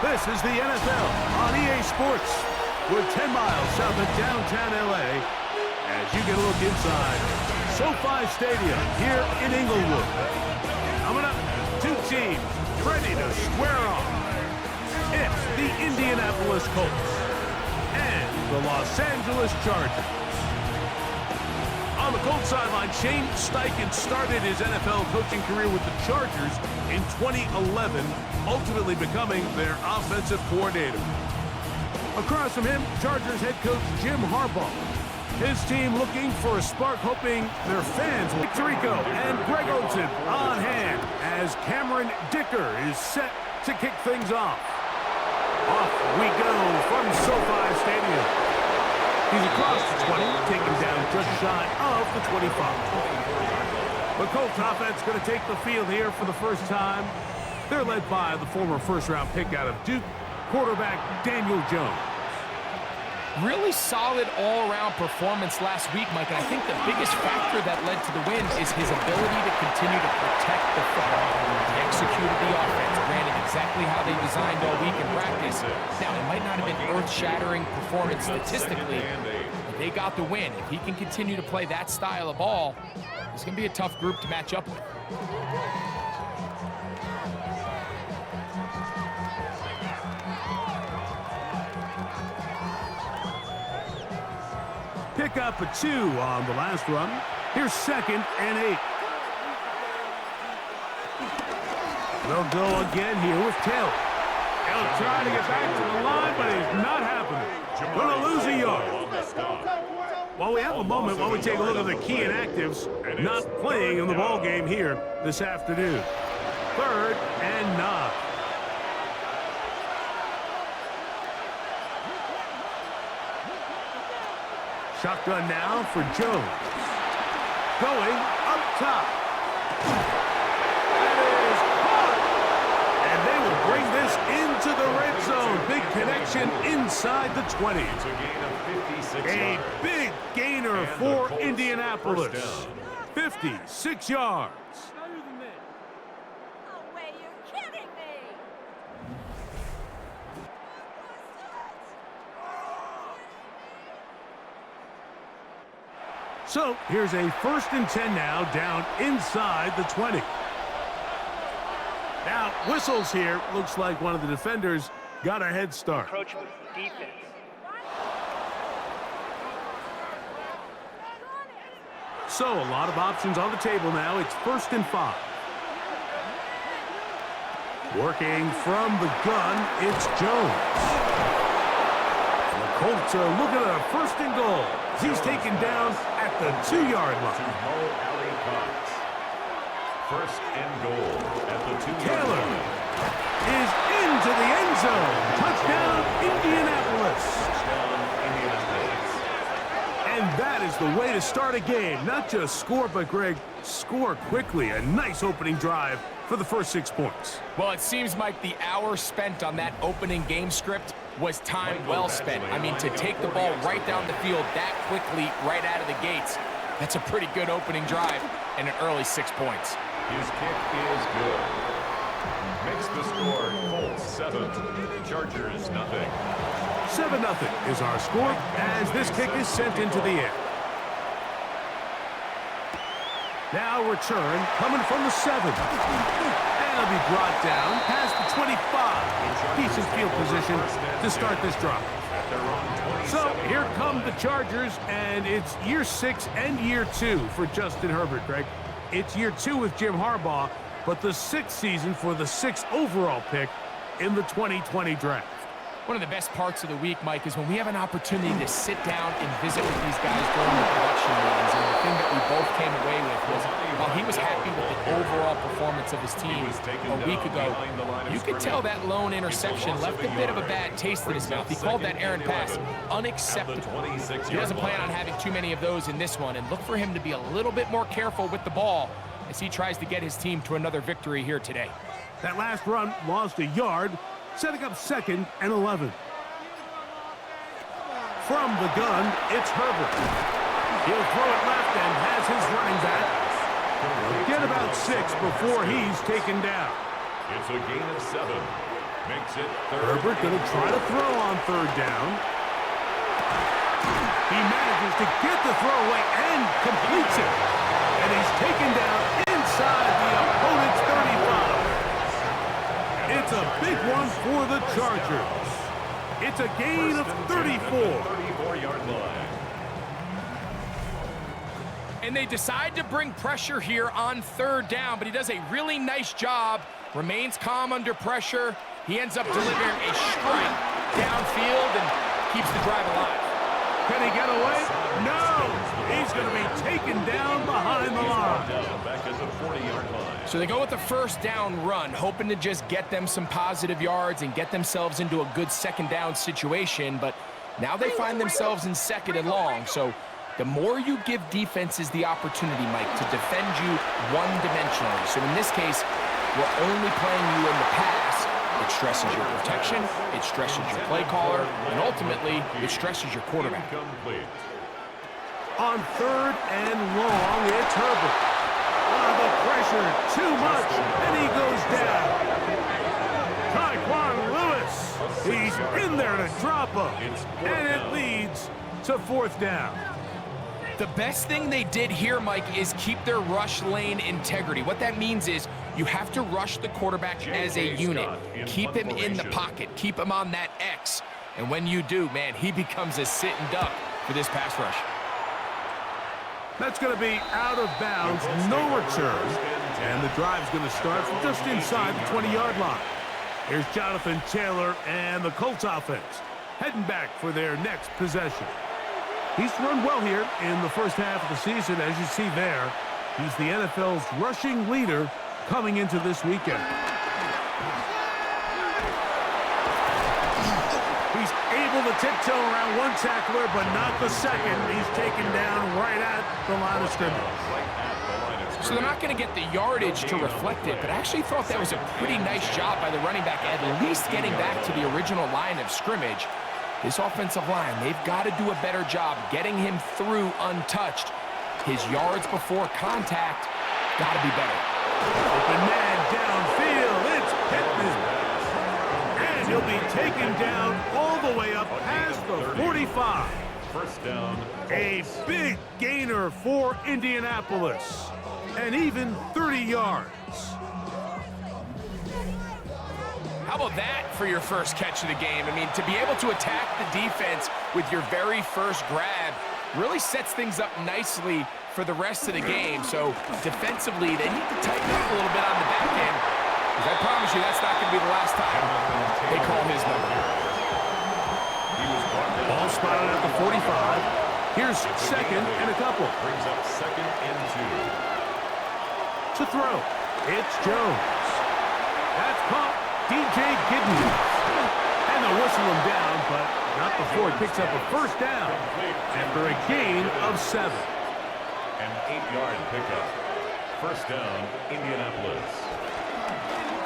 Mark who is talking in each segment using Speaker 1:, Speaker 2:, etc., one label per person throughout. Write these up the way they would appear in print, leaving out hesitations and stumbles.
Speaker 1: This is the NFL on EA Sports. We're 10 miles south of downtown LA as you get a look inside SoFi Stadium here in Inglewood. Coming up, two teams ready to square off. It's the Indianapolis Colts and the Los Angeles Chargers. On the Colts sideline, Shane Steichen started his NFL coaching career with the Chargers in 2011, ultimately becoming their offensive coordinator. Across from him, Chargers head coach Jim Harbaugh. His team looking for a spark, hoping their fans will. Tirico and Greg Olsen on hand as Cameron Dicker is set to kick things off. Off we go from SoFi Stadium. He's across the 20, taken down just shy of the 25. The Colts offense going to take the field here for the first time. They're led by the former first-round pick out of Duke, quarterback Daniel Jones.
Speaker 2: Really solid all-around performance last week, Mike, and I think the biggest factor that led to the win is his ability to continue to protect the football. He executed the offense, ran it exactly how they designed all week in practice. Now, it might not have been earth-shattering performance statistically, but they got the win. If he can continue to play that style of ball, it's going to be a tough group to match up with.
Speaker 1: Pick up a 2 on the last run. Here's 2nd and 8. They'll go again here with Taylor. He'll try to get back to the line, but it's not happening. Going to lose a yard. Well, we have a moment while we take a look at the key inactives not playing in the ball game here this afternoon. 3rd and 9. Shotgun now for Jones. Going up top. That is caught. And they will bring this into the red zone. Big connection inside the 20. A big gainer for Indianapolis. 56 yards. So here's a 1st and 10 now, down inside the 20. Now, whistles here. Looks like one of the defenders got a head start.
Speaker 3: Approachable defense.
Speaker 1: So a lot of options on the table now. It's 1st and 5. Working from the gun, it's Jones. And the Colts are looking at a 1st and goal. He's taken down at the 2-yard line.
Speaker 4: 1st and goal at the 2-yard
Speaker 1: Taylor
Speaker 4: line.
Speaker 1: is into the end zone. Touchdown, Indianapolis. And that is the way to start a game. Not just score, but, Greg, score quickly. A nice opening drive for the first 6 points.
Speaker 2: Well, it seems like the hour spent on that opening game script was time well spent. I mean, to take the ball right down the field that quickly, right out of the gates, that's a pretty good opening drive and an early 6 points.
Speaker 4: His kick is good. Makes the score Colts 7, Chargers 0.
Speaker 1: 7-0 is our score as this kick is sent into the air. Now return coming from the 7. And it'll be brought down past the 25. Decent field position to start this drive. So here come the Chargers, and it's year 6 and year 2 for Justin Herbert, Greg. It's year 2 with Jim Harbaugh, but the 6th season for the 6th overall pick in the 2020 draft.
Speaker 2: One of the best parts of the week, Mike, is when we have an opportunity to sit down and visit with these guys during the production meetings. And the thing that we both came away with was, while he was happy with the overall performance of his team a week ago, you could tell that lone interception left a bit of a bad taste in his mouth. He called that errant pass unacceptable. He doesn't plan on having too many of those in this one, and look for him to be a little bit more careful with the ball as he tries to get his team to another victory here today.
Speaker 1: That last run lost a yard, setting up 2nd and 11. From the gun, it's Herbert. He'll throw it left and has his running back. He'll get about 6 before he's taken down.
Speaker 4: It's a gain of 7. Makes it third.
Speaker 1: Herbert going to try to throw on third down. He manages to get the throw away and completes it. And he's taken down inside the opponent's 35. It's a big one for the Chargers. It's a gain of 34.
Speaker 4: 34-yard line.
Speaker 2: And they decide to bring pressure here on third down, but he does a really nice job. Remains calm under pressure. He ends up delivering a strike downfield and keeps the drive alive.
Speaker 1: Can he get away? No! He's going to be taken down behind the line.
Speaker 4: Back at the 40-yard line.
Speaker 2: So they go with the first down run, hoping to just get them some positive yards and get themselves into a good second down situation, but now they find themselves in second and long. So the more you give defenses the opportunity, Mike, to defend you one-dimensionally. So in this case, we're only playing you in the pass. It stresses your protection, it stresses your play caller, and ultimately, it stresses your quarterback.
Speaker 4: Incomplete.
Speaker 1: On third and long, it's Herbert. The pressure, too much, and he goes down. Tyquan Lewis, he's in there to drop him, and it leads to fourth down.
Speaker 2: The best thing they did here, Mike, is keep their rush lane integrity. What that means is you have to rush the quarterback as a unit. Keep him in the pocket. Keep him on that X. And when you do, man, he becomes a sitting duck for this pass rush.
Speaker 1: That's going to be out of bounds, no return. And the drive's going to start from just inside the 20-yard line. Here's Jonathan Taylor and the Colts offense heading back for their next possession. He's run well here in the first half of the season, as you see there. He's the NFL's rushing leader coming into this weekend. He's able to tiptoe around one tackler, but not the second. He's taken down right at the line of scrimmage.
Speaker 2: So they're not going to get the yardage to reflect it, but I actually thought that was a pretty nice job by the running back, at least getting back to the original line of scrimmage. This offensive line, they've got to do a better job getting him through untouched. His yards before contact got to be better.
Speaker 1: Open man downfield, it's Pittman. And he'll be taken down all the way up past the 45.
Speaker 4: First down.
Speaker 1: A big gainer for Indianapolis. And even 30 yards.
Speaker 2: How about that for your first catch of the game? I mean, to be able to attack the defense with your very first grab really sets things up nicely for the rest of the game. So defensively, they need to tighten up a little bit on the back end, because I promise you that's not going to be the last time they call his number.
Speaker 1: Ball spotted at the 45. Here's second and a couple.
Speaker 4: Brings up second and 2.
Speaker 1: To throw, it's Jones. That's caught. DJ Gidden. And they'll whistle him down, but not before he picks up a first down after a gain of 7.
Speaker 4: An 8-yard pickup. First down, Indianapolis.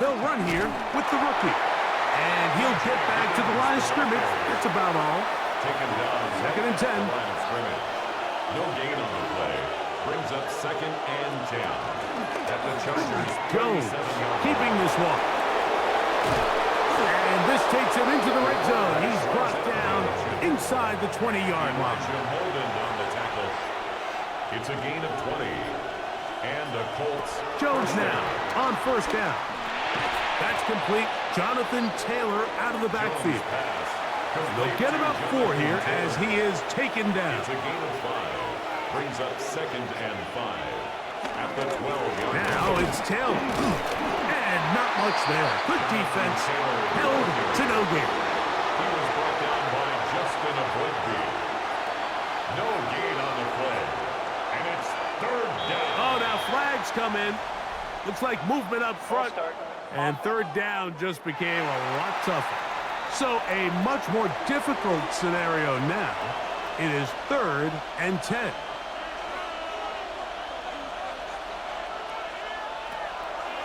Speaker 1: They'll run here with the rookie. And he'll get back to the line of scrimmage. That's about all.
Speaker 4: Taken down.
Speaker 1: Second and 10.
Speaker 4: Line of scrimmage. No gain on the play. Brings up second and 10. At the Chargers.
Speaker 1: Jones keeping this one. And this takes him into the red zone. He's brought down inside the 20-yard line.
Speaker 4: Holden on the tackle. It's a gain of 20. And the Colts.
Speaker 1: Jones now on first down. That's complete. Jonathan Taylor out of the backfield. They'll get about 4 here as he is taken down.
Speaker 4: It's a gain of 5. Brings up second and 5. At the 12-yard line.
Speaker 1: Now it's Taylor. And not much there. Good defense. Held to no gain.
Speaker 4: He was brought down by Justin Abrupti. No gain on the play. And it's third down.
Speaker 1: Oh, now flags come in. Looks like movement up front. And third down just became a lot tougher. So a much more difficult scenario now. It is 3rd and 10.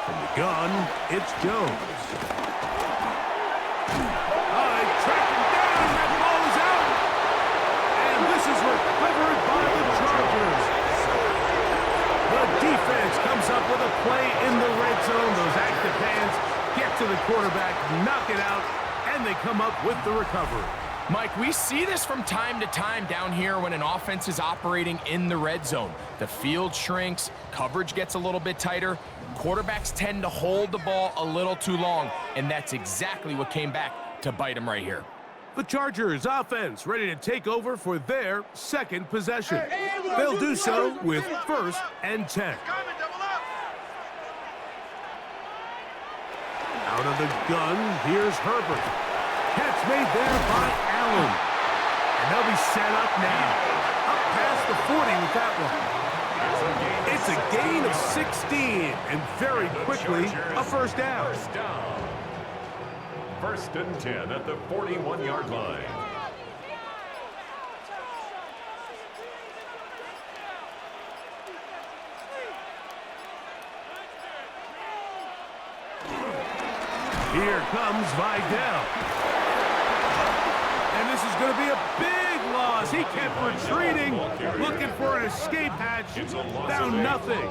Speaker 1: From the gun, it's Jones. They track him down. That ball is out. And this is recovered by the Chargers. The defense comes up with a play in the red zone. Those active hands get to to the quarterback, knock it out, and they come up with the recovery.
Speaker 2: Mike, we see this from time to time down here when an offense is operating in the red zone. The field shrinks, coverage gets a little bit tighter, quarterbacks tend to hold the ball a little too long, and that's exactly what came back to bite them right here.
Speaker 1: The Chargers offense ready to take over for their second possession. They'll do so with 1st and 10. Out of the gun, here's Herbert. Catch made there by Allen. And they'll be set up now. Up past the 40 with that one. It's a gain of 16, and very quickly, a first down.
Speaker 4: 1st and 10 at the 41-yard line.
Speaker 1: Here comes Vidal. And this is going to be a big loss. He kept retreating, looking for an escape hatch. Found nothing.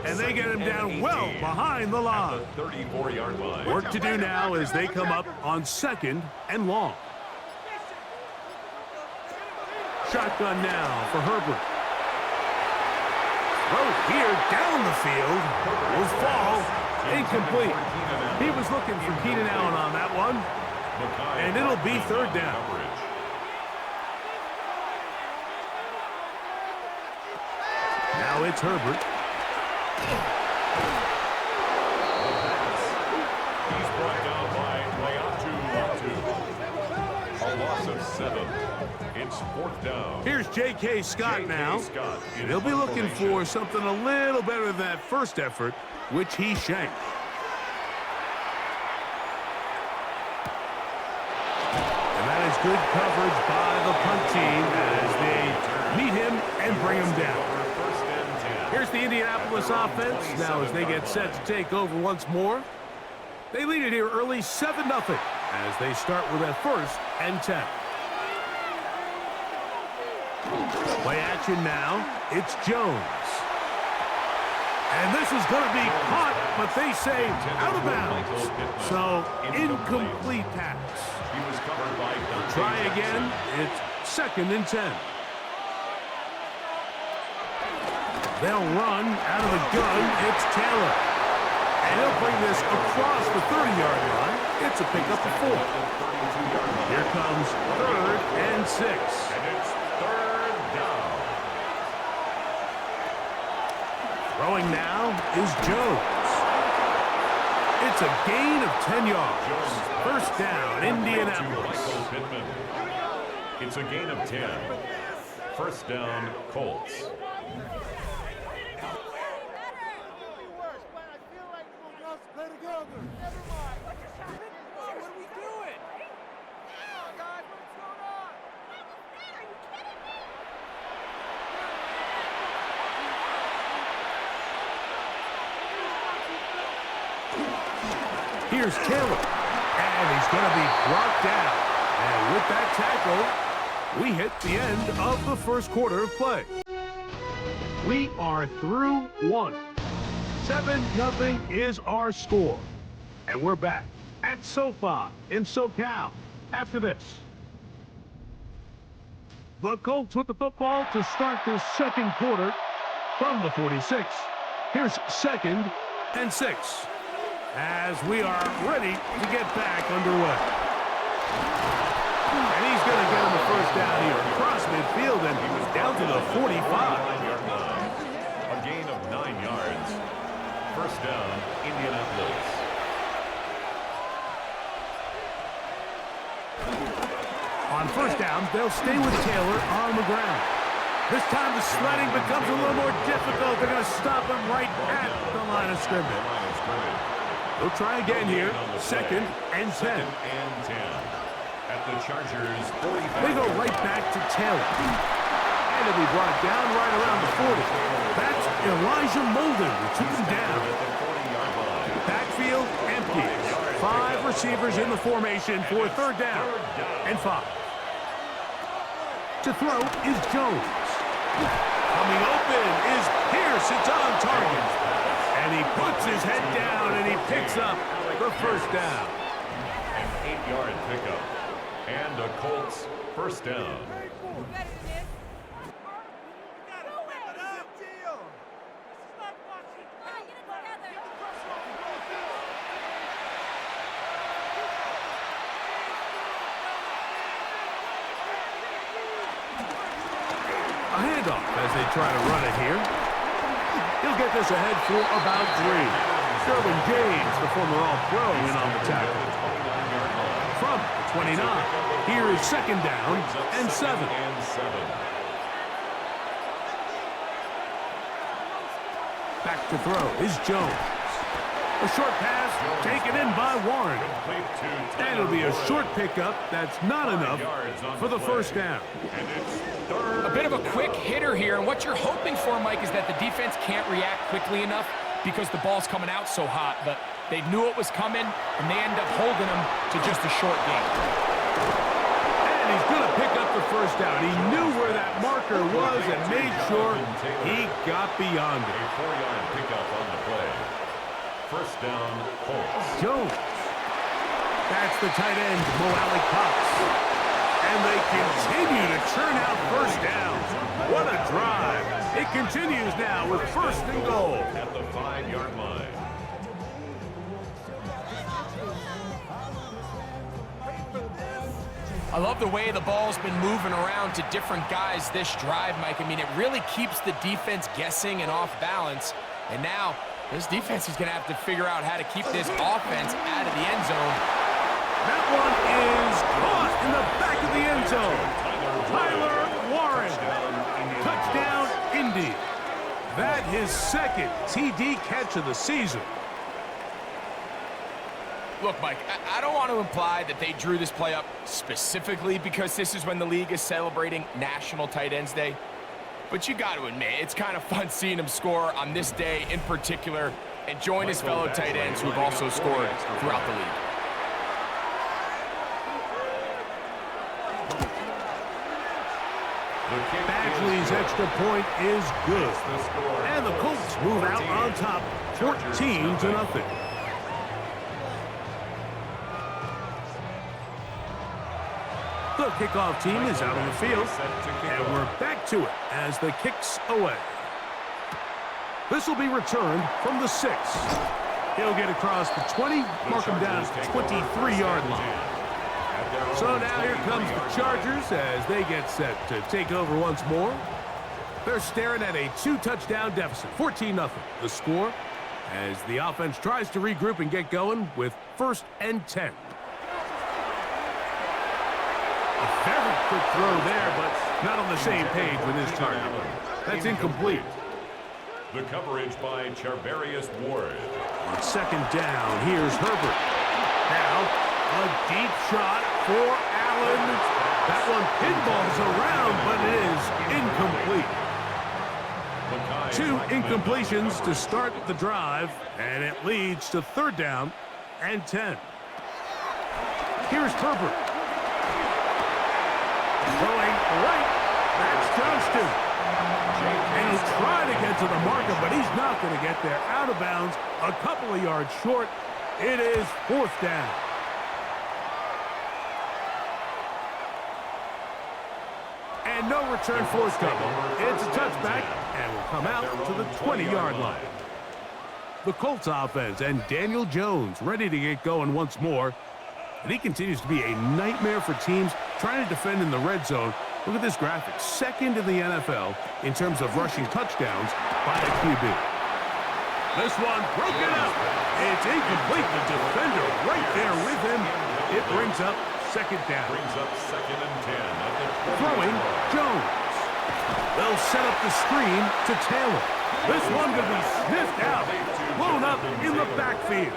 Speaker 1: And they get him down well behind the line.
Speaker 4: 34-yard line.
Speaker 1: Work to do now as they come up on 2nd and long. Shotgun now for Herbert. Throw here down the field. Will fall. Incomplete. He was looking for Keenan Allen on that one. And it'll be 3rd down. Now it's Herbert.
Speaker 4: He's brought down by Leatu. A loss of 7. It's 4th down.
Speaker 1: Here's J.K. Scott now. And he'll be looking for something a little better than that first effort, which he shanked. And that is good coverage by the punt team as they meet him and bring him down. Here's the Indianapolis offense. Now as they get set to take over once more. They lead it here early 7-0 as they start with a 1st and 10. Play action now. It's Jones. And this is going to be caught, but they say out of bounds. So, incomplete pass. Try again. It's 2nd and 10. They'll run out of the gun. It's Taylor. And he'll bring this across the 30-yard line. It's a pickup of 4. Here comes 3rd and 6.
Speaker 4: And it's 3rd down.
Speaker 1: Throwing now is Jones. It's a gain of 10 yards. 1st down, Indianapolis.
Speaker 4: It's a gain of 10. 1st down, Colts.
Speaker 1: Here's Taylor, and he's going to be brought down. And with that tackle, we hit the end of the 1st quarter of play. We are through 1. 7-0 is our score. And we're back at SoFi in SoCal after this. The Colts with the football to start this 2nd quarter from the 46. Here's 2nd and 6. As we are ready to get back underway. And he's going to get him the 1st down here across midfield and down to the 45.
Speaker 4: A gain of 9 yards. 1st down, Indianapolis.
Speaker 1: On 1st down, they'll stay with Taylor on the ground. This time the sledding becomes a little more difficult. They're going to stop him right at the line of scrimmage. They'll try again here. 2nd and 10.
Speaker 4: 2nd and 10. At the Chargers 45.
Speaker 1: They go right back to Taylor. And he'll be brought down right around the 40. That's Elijah Molden who took him down. Backfield empty. 5 receivers in the formation for 3rd down and 5. To throw is Jones. Coming open is Pierce. It's on target. And he puts his head down and he picks up the first down.
Speaker 4: An 8-yard pickup. And a Colts first down.
Speaker 1: A handoff as they try to run it here. He'll get this ahead for about 3. Sterling James, the former All-Pro, in on the tackle. From the 29, here is second down and 7. Back to throw is Jones. A short pass taken in by Warren. And it'll be a short pickup. That's not enough for the first down.
Speaker 2: A bit of a quick hitter here, and what you're hoping for, Mike, is that the defense can't react quickly enough because the ball's coming out so hot, but they knew it was coming, and they end up holding them to just a short gain.
Speaker 1: And he's going to pick up the first down. He knew where that marker was and made sure he got beyond it.
Speaker 4: A 4-yard pickup on the play. First down, Colts.
Speaker 1: Jones. That's the tight end, Mo Alley Cox. And they continue to churn out first downs. What a drive. It continues now with first and goal.
Speaker 4: At the 5-yard line.
Speaker 2: I love the way the ball's been moving around to different guys this drive, Mike. I mean, it really keeps the defense guessing and off balance. And now, this defense is going to have to figure out how to keep this offense out of the end zone.
Speaker 1: That one is caught in the back of the end zone. Tyler Warren. Touchdown, Indy. That his second TD catch of the season.
Speaker 2: Look, Mike, I don't want to imply that they drew this play up specifically because this is when the league is celebrating National Tight Ends Day. But you got to admit, it's kind of fun seeing him score on this day in particular and join his fellow tight ends who have also scored throughout the league.
Speaker 1: Badgley's extra point is good. And the Colts move out on top, 14-0. The kickoff team is out on the field, and we're back to it as the kick's away. This will be returned from the 6. He'll get across the 20, mark him down at the 23-yard line. So now here comes the Chargers as they get set to take over once more. They're staring at a 2-touchdown deficit, 14-0. The score as the offense tries to regroup and get going with 1st and 10. A very quick throw there, but not on the same page with his target. That's incomplete.
Speaker 4: The coverage by Charvarius Ward.
Speaker 1: On second down, here's Herbert. Now, a deep shot for Allen. That one pinballs around, but it is incomplete. 2 incompletions to start the drive, and it leads to 3rd down and 10. Here's Herbert. Throwing right. That's Johnston. And he'll try to get to the marker, but he's not going to get there. Out of bounds, a couple of yards short. It is 4th down. And no return forthcoming. It's a touchback, and will come out to the 20-yard line. The Colts offense and Daniel Jones ready to get going once more. And he continues to be a nightmare for teams trying to defend in the red zone. Look at this graphic. 2nd in the NFL in terms of rushing touchdowns by a QB. This one broken up. It's incomplete. The defender right there with him. It brings up 2nd down.
Speaker 4: Brings up 2nd and 10.
Speaker 1: Throwing Jones. They'll set up the screen to Taylor. This one could be sniffed out. Blown up in the backfield.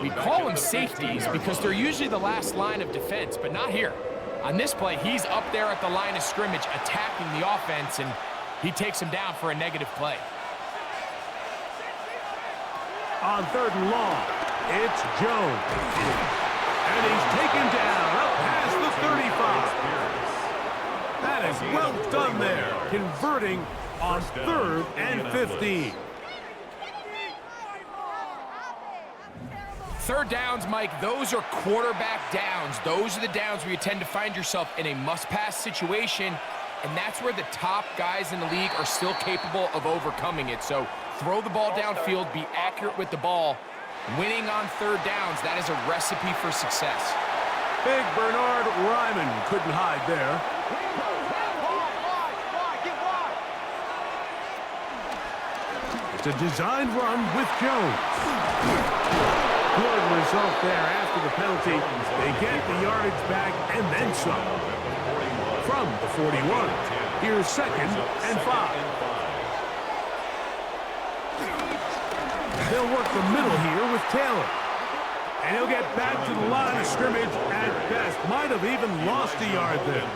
Speaker 2: We call them safeties because they're usually the last line of defense, but not here. On this play, he's up there at the line of scrimmage attacking the offense, and he takes him down for a negative play.
Speaker 1: On 3rd and long, it's Jones. And he's taken down up past the 35. That is well done there, converting on 3rd and 15.
Speaker 2: third downs, Mike, those are quarterback downs. Those are the downs where you tend to find yourself in a must-pass situation, and that's where the top guys in the league are still capable of overcoming it. So throw the ball downfield, be accurate with the ball. Winning on third downs, that is a recipe for success.
Speaker 1: Big Bernard Ryman couldn't hide there. It's a designed run with Jones. Good result there after the penalty. They get the yardage back and then some. From the 41, here's 2nd and 5. They'll work the middle here with Taylor. And he'll get back to the line of scrimmage at best. Might have even lost a yard there.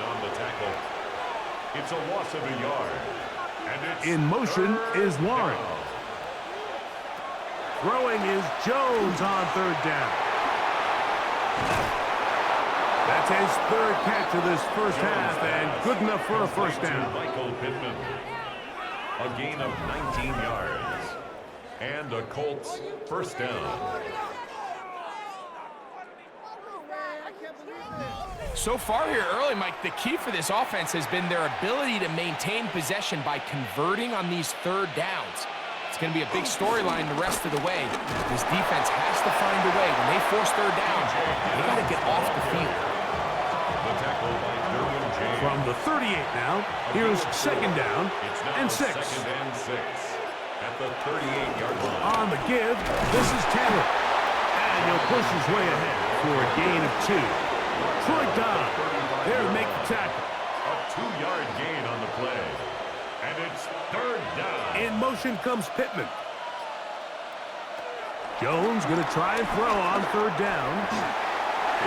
Speaker 4: It's a loss of a yard. And
Speaker 1: in motion is Warren. Throwing is Jones on third down. That's his third catch of this first half, and good enough for a first down.
Speaker 4: Michael Pittman. A gain of 19 yards. And a Colts first down.
Speaker 2: So far here early, Mike, the key for this offense has been their ability to maintain possession by converting on these third downs. It's going to be a big storyline the rest of the way. This defense has to find a way. When they force third down, they got to get off the field.
Speaker 4: The tackle by Derwin James.
Speaker 1: From the 38 now, here's 2nd down and 6.
Speaker 4: 2nd and 6 at the 38-yard line.
Speaker 1: On the give, this is Taylor. And he'll push his way ahead for a gain of 2. Troy Dodd there to make the tackle.
Speaker 4: A 2-yard gain on the play. And it's third down.
Speaker 1: In motion comes Pittman. Jones going to try and throw on third down.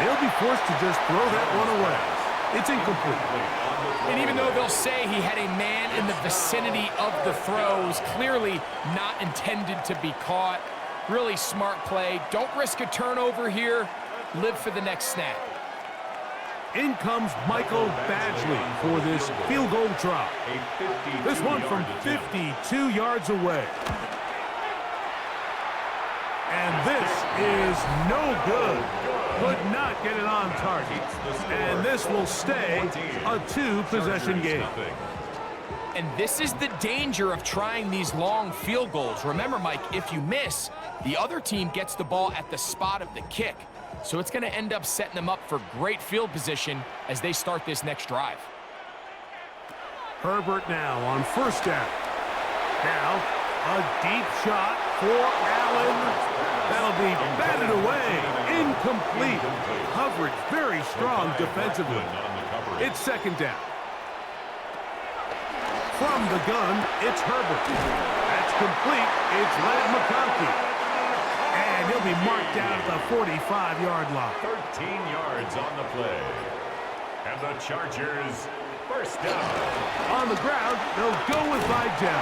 Speaker 1: He'll be forced to just throw that one away. It's incomplete.
Speaker 2: And even though they'll say he had a man in the vicinity of the throws, clearly not intended to be caught. Really smart play. Don't risk a turnover here. Live for the next snap.
Speaker 1: In comes Michael Badgley for this field goal try. This one from 52 yards away. And this is no good. Could not get it on target. And this will stay a 2-possession game.
Speaker 2: And this is the danger of trying these long field goals. Remember, Mike, if you miss, the other team gets the ball at the spot of the kick. So it's going to end up setting them up for great field position as they start this next drive.
Speaker 1: Herbert now on first down. Now, a deep shot for Allen. That'll be batted away. Incomplete. Coverage very strong defensively. It's 2nd down. From the gun, it's Herbert. That's complete. It's Led McConkey. And he'll be marked down at the 45-yard line.
Speaker 4: 13 yards on the play. And the Chargers first down.
Speaker 1: On the ground, they'll go with Vidal.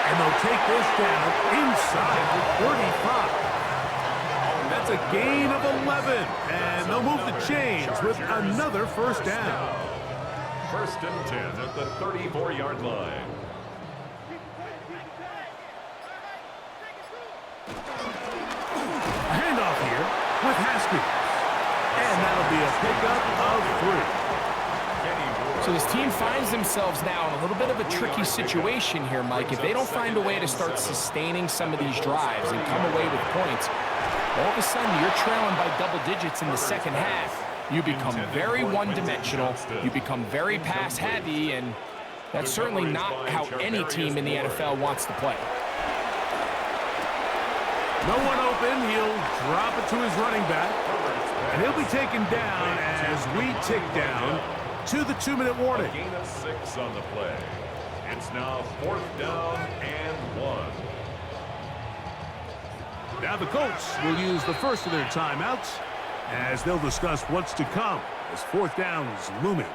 Speaker 1: And they'll take this down inside the 35. That's a gain of 11. And they'll move the chains with another first down.
Speaker 4: 1st and 10 at the 34-yard line.
Speaker 1: A handoff here with Haskins. And that'll be a pickup of 3.
Speaker 2: So this team finds themselves now in a little bit of a tricky situation here, Mike. If they don't find a way to start sustaining some of these drives and come away with points, all of a sudden you're trailing by double digits in the second half. You become very one-dimensional. You become very pass-heavy, and that's certainly not how any team in the NFL wants to play.
Speaker 1: No one open. He'll drop it to his running back. And he'll be taken down as we tick down to the 2-minute warning.
Speaker 4: A gain of 6 on the play. It's now 4th down and 1.
Speaker 1: Now the Colts will use the first of their timeouts as they'll discuss what's to come as 4th down is looming.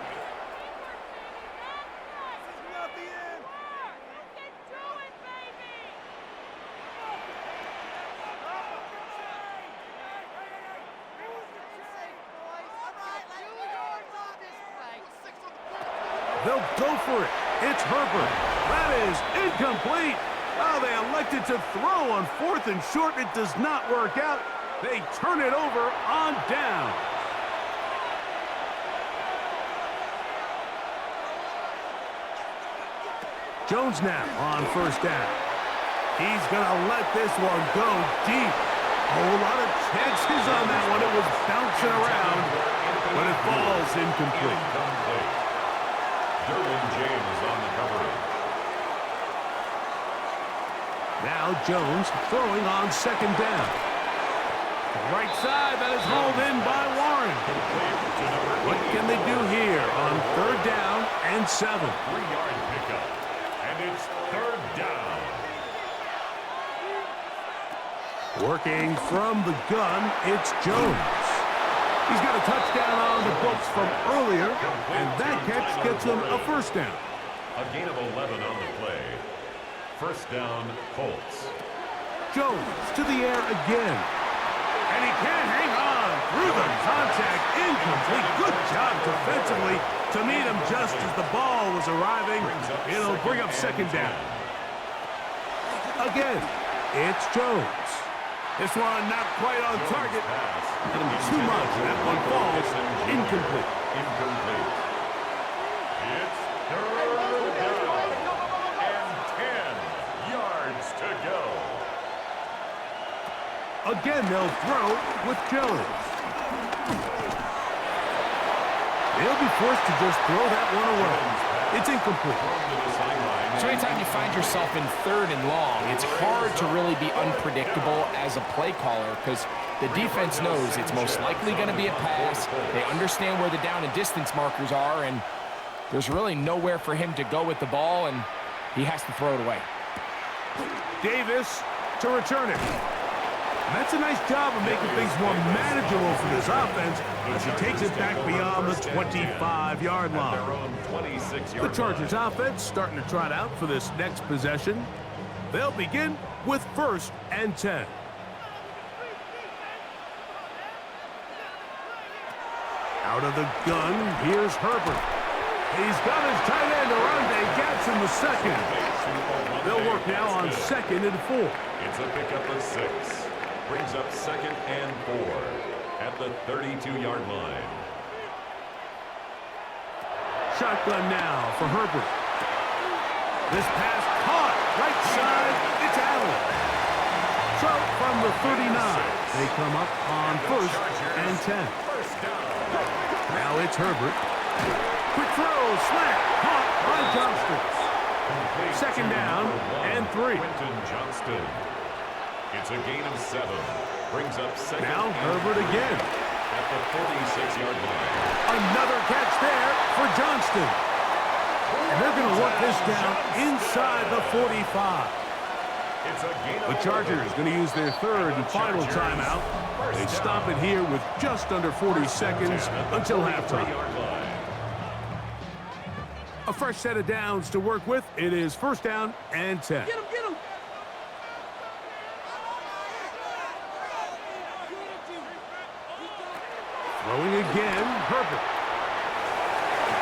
Speaker 1: They'll go for it. It's Herbert. That is incomplete. Oh, they elected to throw on 4th and short. It does not work out. They turn it over on down. Jones now on first down. He's going to let this one go deep. A whole lot of chances on that one. It was bouncing around, but it falls incomplete.
Speaker 4: Derwin James on the coverage.
Speaker 1: Now Jones throwing on second down. Right side, that is hauled in by Warren. What can they do here on third down and 7?
Speaker 4: 3-yard pickup, and it's third down.
Speaker 1: Working from the gun, it's Jones. He's got a touchdown on the books from earlier, and that catch gets him a first down.
Speaker 4: A gain of 11 on the play. First down, Colts.
Speaker 1: Jones to the air again. And he can't hang on through the contact. Incomplete. Good job defensively to meet him just as the ball was arriving. It'll bring up second down. Again, it's Jones. This one not quite on target. Hit him too much. That one falls incomplete.
Speaker 4: Incomplete. It's third down and 10 yards to go.
Speaker 1: Again, they'll throw with Jones. They'll be forced to just throw that one away. It's incomplete.
Speaker 2: So anytime you find yourself in third and long, it's hard to really be unpredictable as a play caller because the defense knows it's most likely going to be a pass. They understand where the down and distance markers are, and there's really nowhere for him to go with the ball, and he has to throw it away.
Speaker 1: Davis to return it. That's a nice job of making things more manageable for this offense as he takes it back beyond the 25-yard line. The Chargers offense starting to trot out for this next possession. They'll begin with first and 10. Out of the gun, here's Herbert. He's got his tight end around Gatz in the second. They'll work now on second and 4.
Speaker 4: It's a pickup of 6. Brings up second and 4 at the 32-yard line.
Speaker 1: Shotgun now for Herbert. This pass caught right side. It's Allen. So from the 39, they come up on first and 10. Now it's Herbert. Quick throw, slant, caught by Johnston. Second down and 3.
Speaker 4: Quentin Johnston. It's a gain of 7. Brings up second.
Speaker 1: Now Herbert again.
Speaker 4: At the 46-yard line.
Speaker 1: Another catch there for Johnston. And they're going to work this down inside the 45.
Speaker 4: It's a gain of
Speaker 1: The Chargers going to use their third and final timeout. They stop it here with just under 40 seconds until halftime. A fresh set of downs to work with. It is first down and 10.
Speaker 3: Get him, get him.
Speaker 1: Throwing again, Herbert.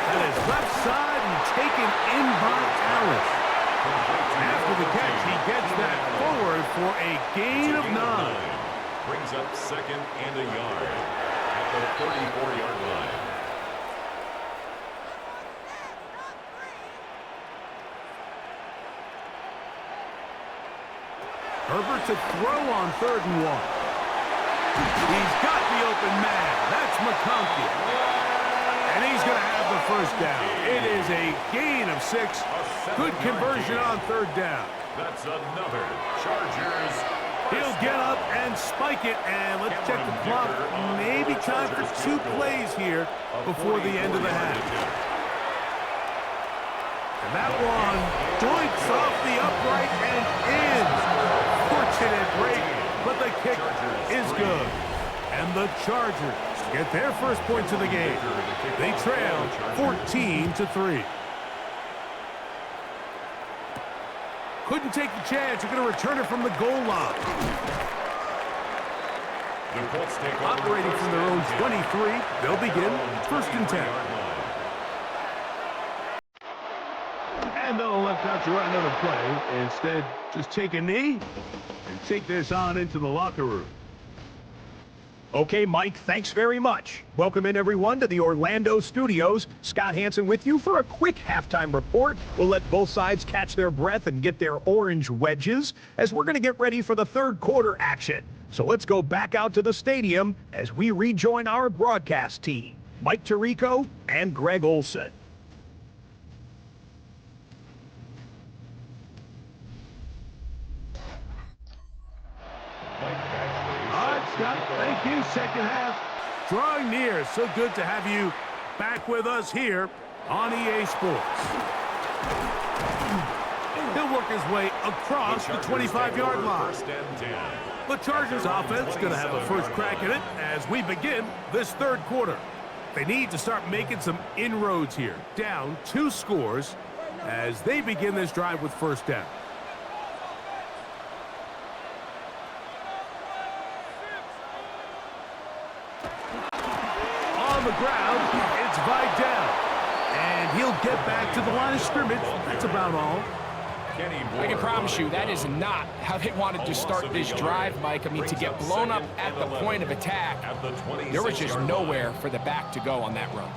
Speaker 1: That is left side and taken in by Allen. After the catch, he gets that forward for a gain of 9.
Speaker 4: Brings up second and a yard at the 34-yard line.
Speaker 1: Herbert to throw on third and 1. He's got the open man. That's McConkey. And he's going to have the first down. It is a gain of 6. Good conversion on third down.
Speaker 4: That's another Chargers.
Speaker 1: He'll get up and spike it. And let's check the clock. Maybe time for 2 plays here before the end of the half. And that one joints off the upright and in. Fortunate break, but the kick is good. And the Chargers get their first points of the game. They trail 14-3. Couldn't take the chance. They're going to return it from the goal line.
Speaker 4: The Colts take over
Speaker 1: Operating from their own 23, they'll begin first and 10. And they'll elect not to run another play. Instead, just take a knee and take this on into the locker room.
Speaker 3: Okay, Mike, thanks very much. Welcome in, everyone, to the Orlando studios. Scott Hansen with you for a quick halftime report. We'll let both sides catch their breath and get their orange wedges as we're going to get ready for the third quarter action. So let's go back out to the stadium as we rejoin our broadcast team, Mike Tirico and Greg Olson.
Speaker 1: All right, Scott, thank you. Second half drawing near. So good to have you back with us here on EA Sports. He'll work his way across the 25-yard line. The Chargers offense going to have a first crack at it as we begin this third quarter. They need to start making some inroads here. Down 2 scores as they begin this drive with first down. On the ground, it's Vidal. And he'll get back to the line of scrimmage. That's about all.
Speaker 2: I can promise you that is not how they wanted to start this drive, Mike. I mean, to get blown up at the point of attack, there was just nowhere for the back to go on that run.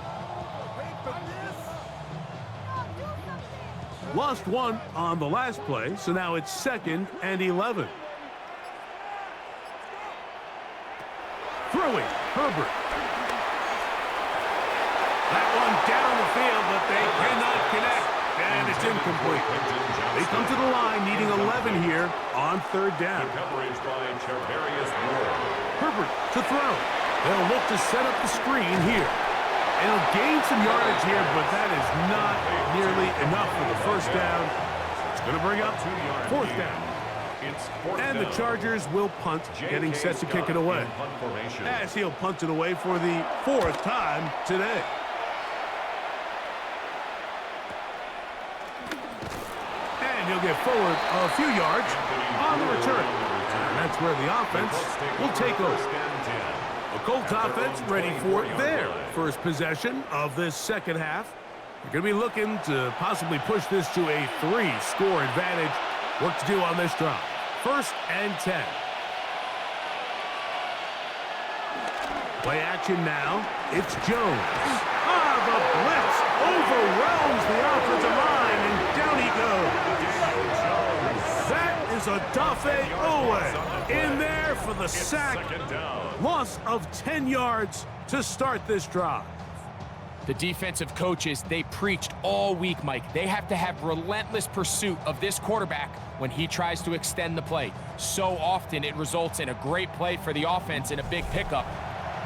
Speaker 1: Lost 1 on the last play, so now it's 2nd and 11. Throwing, Herbert. That one down the field, but they cannot connect, and it's incomplete. They come to the line needing 11 here on third down. Herbert to throw. They'll look to set up the screen here. And he'll gain some yardage here, but that is not nearly enough for the first down. It's going to bring up fourth down. And the Chargers will punt, getting set to kick it away. As he'll punt it away for the 4th time today. And he'll get forward a few yards on the return. And that's where the offense will take over. The Colts offense ready for their first possession of this second half. They're going to be looking to possibly push this to a 3-score advantage. Work to do on this drive. 1st and 10. Play action now. It's Jones. The blitz overwhelms the offensive line, and down he goes. That is a Dafe Owe in there for the sack. Loss of 10 yards to start this drive.
Speaker 2: The defensive coaches, they preached all week, Mike. They have to have relentless pursuit of this quarterback when he tries to extend the play. So often it results in a great play for the offense and a big pickup.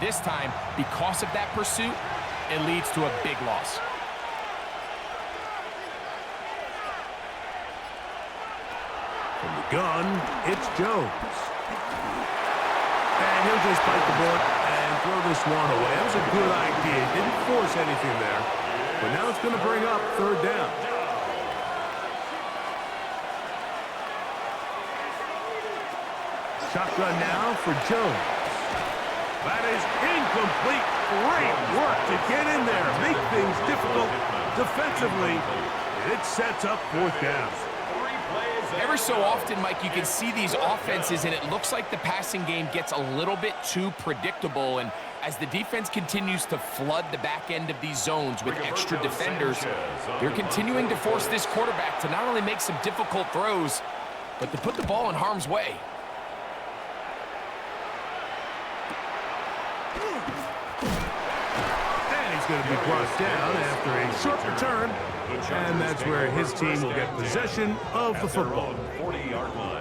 Speaker 2: This time, because of that pursuit, it leads to a big loss.
Speaker 1: From the gun, it's Jones. And he'll just bite the bullet and throw this one away. That was a good idea. Didn't force anything there. But now it's going to bring up third down. Shotgun now for Jones. That is incomplete. Great work to get in there. Make things difficult defensively. And it sets up fourth down.
Speaker 2: Every so often, Mike, you can see these offenses, and it looks like the passing game gets a little bit too predictable. And as the defense continues to flood the back end of these zones with extra defenders, they're continuing to force this quarterback to not only make some difficult throws, but to put the ball in harm's way.
Speaker 1: Going to be brought down after a short return, and that's where his team will get possession of the football.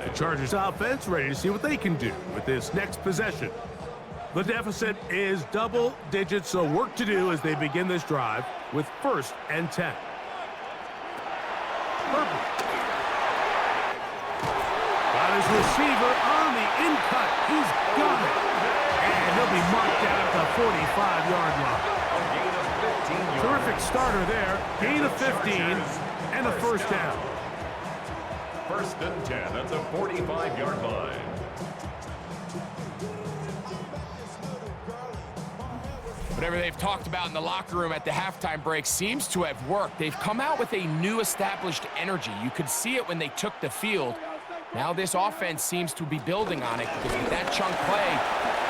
Speaker 1: The Chargers offense ready to see what they can do with this next possession. The deficit is double digits, so work to do as they begin this drive with 1st and 10. Herbert. Got his receiver on the in-cut. He's got it. And he'll be marked down at the 45-yard line. Terrific starter there. Gain of 15 and a first down.
Speaker 4: 1st and 10 at the 45-yard line.
Speaker 2: Whatever they've talked about in the locker room at the halftime break seems to have worked. They've come out with a new established energy. You could see it when they took the field. Now this offense seems to be building on it because with that chunk play,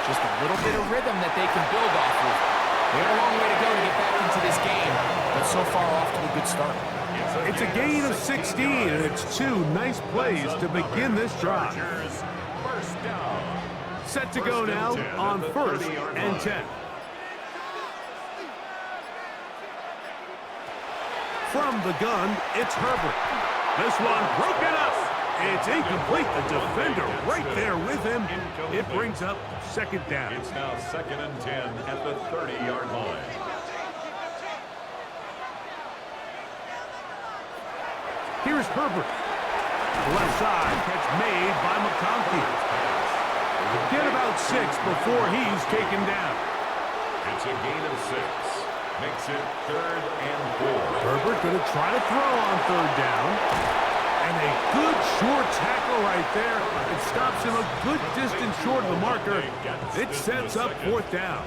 Speaker 2: Just a little bit of rhythm that they can build off of. They have a long way to go to get back into this game, but so far off to a good start.
Speaker 1: It's a gain of 16, and it's 2 nice plays to begin this drive. Set to go now on 1st and 10. From the gun, it's Herbert. This one broken up. It's incomplete. The defender right there with him. It brings up 2nd down.
Speaker 4: It's now 2nd and 10 at the 30-yard line.
Speaker 1: Here's Herbert. Left side, catch made by McConkey. Get about 6 before he's taken down.
Speaker 4: It's a gain of 6. Makes it 3rd and 4.
Speaker 1: Herbert going to try to throw on 3rd down. And a good short tackle right there. It stops him a good distance short of the marker. It sets up 4th down.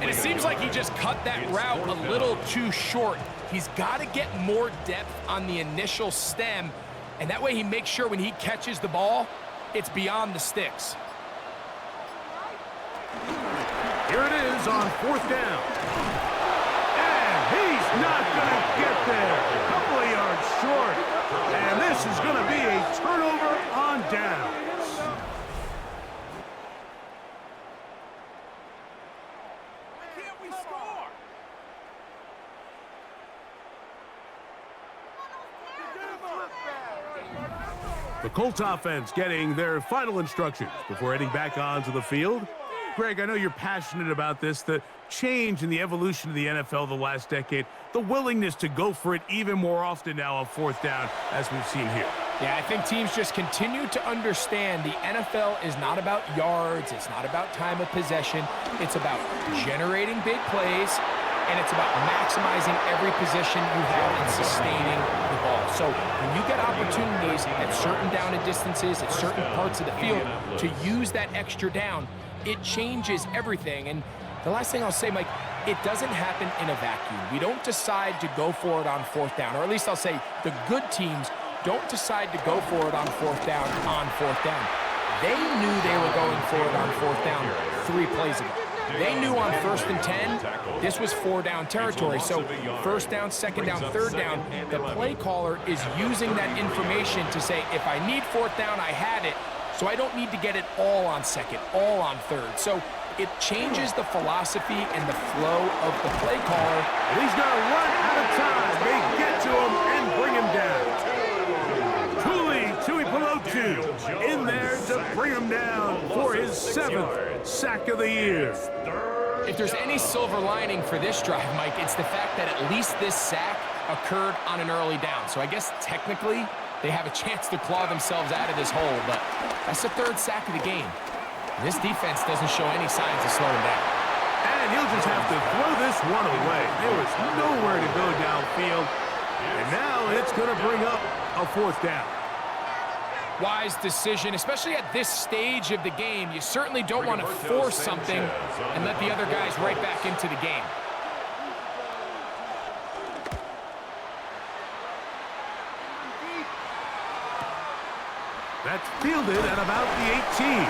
Speaker 2: And it seems like he just cut that route a little too short. He's got to get more depth on the initial stem, and that way he makes sure when he catches the ball, it's beyond the sticks.
Speaker 1: Here it is on 4th down. And he's not going to get there. A couple of yards short. And this is going to be a turnover on downs.
Speaker 5: Can't we score?
Speaker 1: The Colts offense getting their final instructions before heading back onto the field. Greg, I know you're passionate about this, the change in the evolution of the NFL the last decade, the willingness to go for it even more often now on 4th down, as we've seen here.
Speaker 2: Yeah, I think teams just continue to understand the NFL is not about yards, it's not about time of possession, it's about generating big plays, and it's about maximizing every position you have and sustaining the ball. So when you get opportunities at certain down and distances, at certain parts of the field, to use that extra down, it changes everything. And the last thing I'll say, Mike, it doesn't happen in a vacuum. We don't decide to go for it on 4th down, or at least I'll say the good teams don't decide to go for it on 4th down on 4th down. They knew they were going for it on 4th down 3 plays ago. They knew on 1st and 10, this was 4-down territory. So 1st down, 2nd down, 3rd down, the play caller is using that information to say, if I need 4th down, I had it. So I don't need to get it all on 2nd, all on 3rd. So it changes the philosophy and the flow of the play caller.
Speaker 1: And he's going to run out of time. They get to him and bring him down. Tui Pelotu in there to bring him down for his 7th sack of the year.
Speaker 2: If there's any silver lining for this drive, Mike, it's the fact that at least this sack occurred on an early down. So I guess technically they have a chance to claw themselves out of this hole, but that's the 3rd sack of the game. This defense doesn't show any signs of slowing down.
Speaker 1: And he'll just have to throw this one away. There was nowhere to go downfield. And now it's going to bring up a 4th down.
Speaker 2: Wise decision, especially at this stage of the game. You certainly don't want to force something and let the other guys right back into the game.
Speaker 1: That's fielded at about the 18.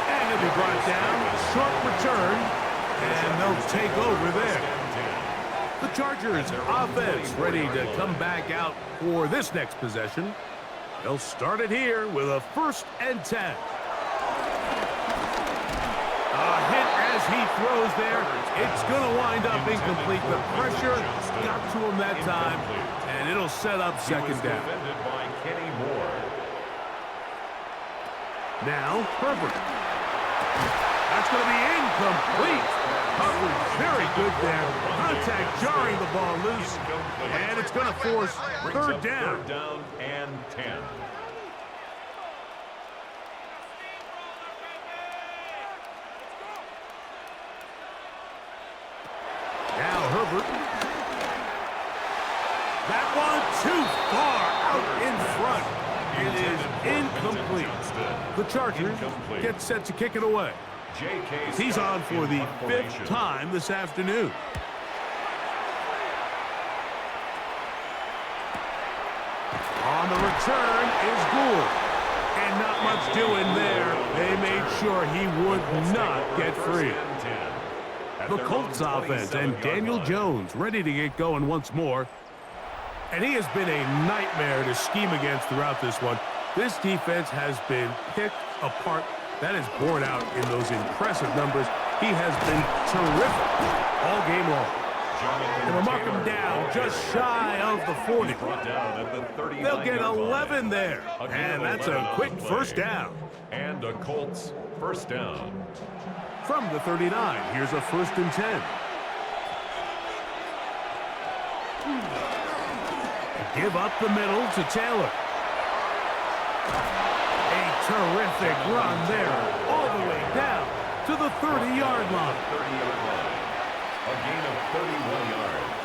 Speaker 1: And he'll be brought down. Short return. And they'll take over there. The Chargers offense ready to come back out for this next possession. They'll start it here with a 1st and 10. A hit as he throws there. It's going to wind up incomplete. The pressure got to him that time, and it'll set up 2nd down. Now, Herbert. That's going to be incomplete. Coverage very good there. Contact jarring the ball loose. And it's going to force 3rd down.
Speaker 4: 3rd down and 10.
Speaker 1: Now Herbert. That one too far out in front. It is incomplete. The Chargers get set to kick it away. He's on for the 5th time this afternoon. On the return is Gould. And not much doing there. They made sure he would not get free. The Colts offense and Daniel Jones ready to get going once more. And he has been a nightmare to scheme against throughout this one. This defense has been picked apart. That is borne out in those impressive numbers. He has been terrific all game long. And we'll mark him down just shy of the 40. They'll get 11 there. And that's a quick first down.
Speaker 4: And a Colts first down.
Speaker 1: From the 39, here's a 1st and 10. Give up the middle to Taylor. A terrific run there, all the way down to the 30-yard line.
Speaker 4: A gain of 31 yards.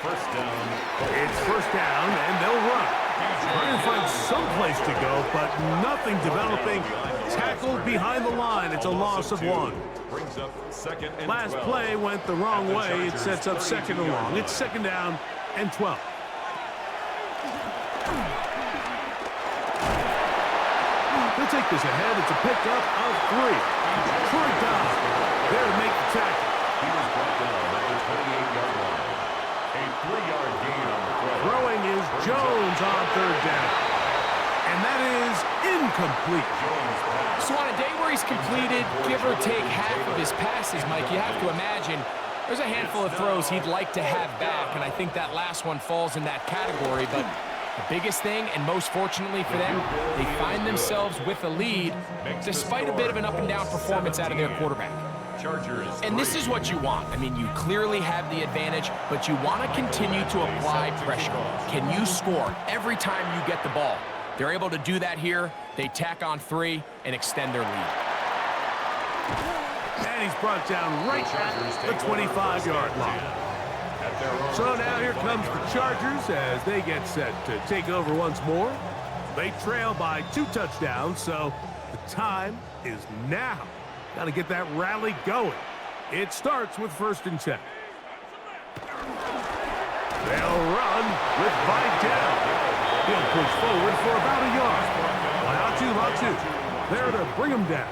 Speaker 4: First down.
Speaker 1: It's first down, and they'll run. Trying to find some place to go, but nothing developing. Tackled behind the line. It's a loss of 1.
Speaker 4: Brings up second and
Speaker 1: Last
Speaker 4: 12.
Speaker 1: play went the wrong way. It sets up 2nd and long. It's 2nd down and 12. They'll take this ahead. It's a pickup of 3. Troy Dobb there to make the tackle.
Speaker 4: He was brought down at the 28-yard line. A 3-yard gain on the play.
Speaker 1: Throwing is Jones on 3rd down. And that is incomplete.
Speaker 2: So on a day where he's completed, give or take half of his passes, Mike, you have to imagine there's a handful of throws he'd like to have back, and I think that last one falls in that category. But the biggest thing, and most fortunately for them, they find themselves with a lead despite a bit of an up-and-down performance out of their quarterback. And this is what you want. I mean, you clearly have the advantage, but you want to continue to apply pressure. Can you score every time you get the ball? They're able to do that here. They tack on 3 and extend their lead.
Speaker 1: And he's brought down right at the 25-yard line. So now here comes the Chargers as they get set to take over once more. They trail by 2 touchdowns, so the time is now. Got to get that rally going. It starts with 1st and 10. They'll run with Vidal. He'll push forward for about a yard. Latu. There to bring him down.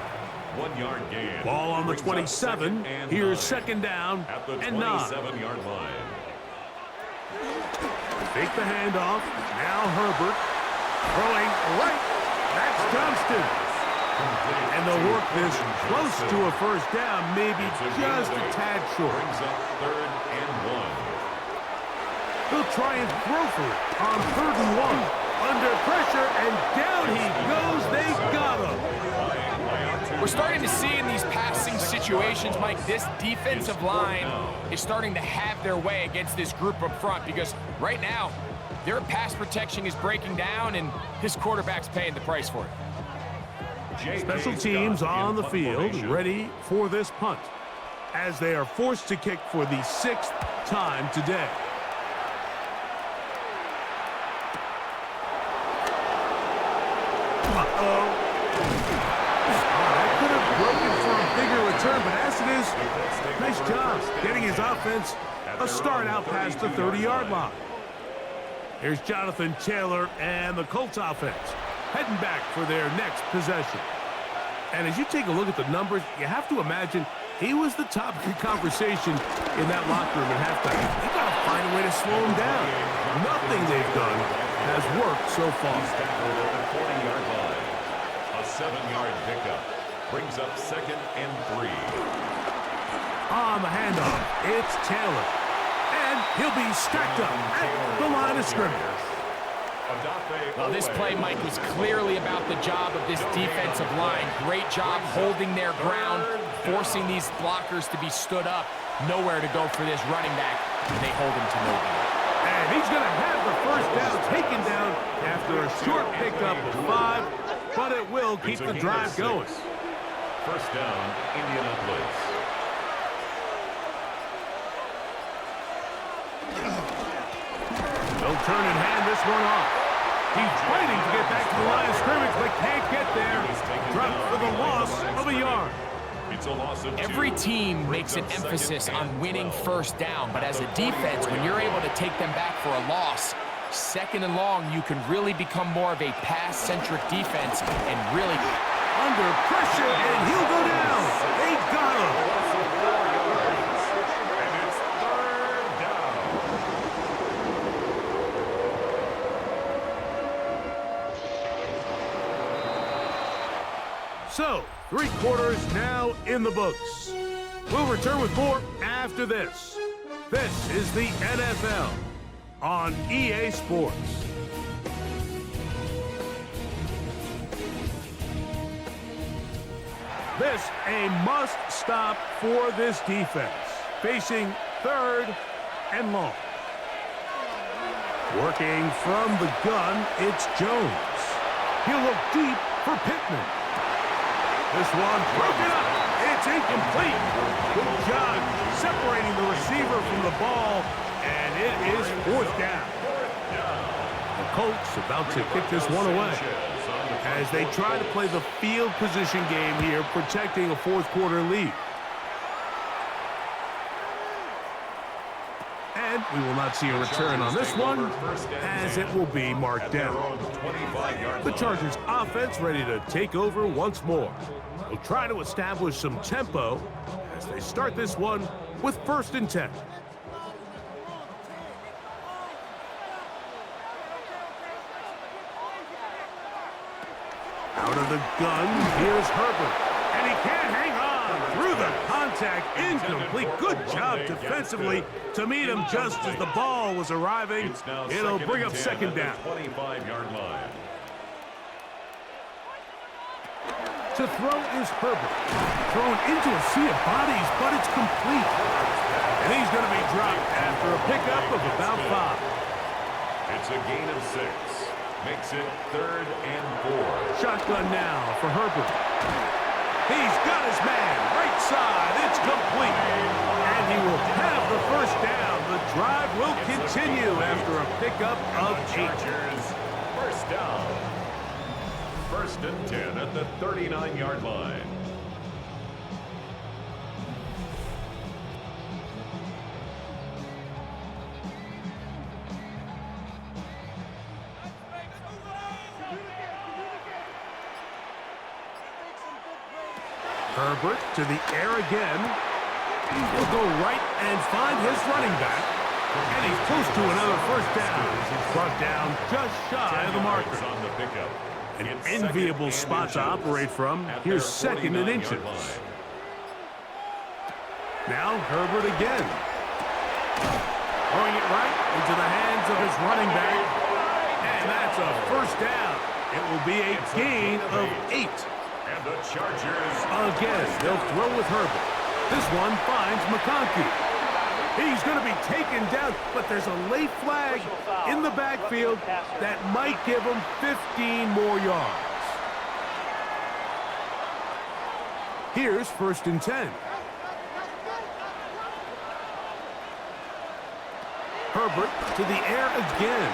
Speaker 4: 1 yard gain.
Speaker 1: Ball on the 27. Here's 2nd down
Speaker 4: at the
Speaker 1: and 9.
Speaker 4: 27-yard line.
Speaker 1: Take the handoff. Now Herbert. Throwing right. That's Johnston. And they'll work this close to a first down, maybe just a tad short.
Speaker 4: Brings up 3rd and 1.
Speaker 1: They'll try and throw for it on 3rd and 1. Under pressure, and down he goes. They got him.
Speaker 2: We're starting to see in these passing situations, Mike, this defensive line is starting to have their way against this group up front because right now, their pass protection is breaking down, and this quarterback's paying the price for it.
Speaker 1: Special teams on the field, ready for this punt, as they are forced to kick for the 6th time today. Uh-oh. That could have broken for a bigger return, but as it is, nice job getting his offense a start out past the 30-yard line. Here's Jonathan Taylor and the Colts offense heading back for their next possession. And as you take a look at the numbers, you have to imagine he was the topic of conversation in that locker room at halftime. You got to find a way to slow him down. Nothing they've done has worked so far.
Speaker 4: He's tackled at the 40-yard line. A 7-yard pickup brings up 2nd and 3.
Speaker 1: On the handoff, it's Taylor. And he'll be stacked up at the line of scrimmage.
Speaker 2: Well, this play, Mike, was clearly about the job of this defensive line. Great job holding their ground, forcing these blockers to be stood up. Nowhere to go for this running back. They hold him to no gain.
Speaker 1: And he's going to have the first down taken down after a short pickup of 5, but it will keep the drive going.
Speaker 4: First down, Indianapolis.
Speaker 1: They'll turn and hand this one off. He's fighting to get back to the line of scrimmage, but can't get there. Dropped for the loss of a yard.
Speaker 4: It's a loss of 2.
Speaker 2: Every team makes an emphasis on winning first down, but as a defense, when you're able to take them back for a loss, second and long, you can really become more of a pass-centric defense and really...
Speaker 1: Under pressure, and he'll go down. They got him.
Speaker 4: And it's third down.
Speaker 1: So, 3 quarters now in the books. We'll return with more after this. This is the NFL on EA Sports. This a must-stop for this defense, facing 3rd and long. Working from the gun, it's Jones. He'll look deep for Pittman. This one broken up. It's incomplete. Good job separating the receiver from the ball, and it is 4th down. The Colts about to kick this one away as they try to play the field position game here, protecting a 4th quarter lead. And we will not see a return on this one, as it will be marked down. The Chargers offense ready to take over once more. They'll try to establish some tempo as they start this one with 1st and 10. Out of the gun, here's Herbert. And he can't hang on through the contact. Incomplete. Good job defensively to meet him just as the ball was arriving. It'll bring up 2nd down.
Speaker 4: 25-yard line.
Speaker 1: To throw is Herbert. Thrown into a sea of bodies, but it's complete. And he's going to be dropped after a pickup of about 5.
Speaker 4: It's a gain of 6. Makes it 3rd and 4.
Speaker 1: Shotgun now for Herbert. He's got his man. Right side. It's complete. And he will have the 1st down. The drive will continue after a pickup of 8.
Speaker 4: Chargers, 1st down. 1st and 10 at the 39-yard line.
Speaker 1: Herbert to the air again. He'll go right and find his running back. And he's close to another 1st down. He's brought down just shy of the marker.
Speaker 4: On the pickup.
Speaker 1: An enviable spot to operate from. Here's 2nd and inches. Now Herbert again. Throwing it right into the hands of his running back. And that's a 1st down. It will be a gain of 8.
Speaker 4: And the Chargers
Speaker 1: Again, they'll throw with Herbert. This one finds McConkey. He's going to be taken down, but there's a late flag in the backfield that might give him 15 more yards. Here's 1st and 10. Herbert to the air again.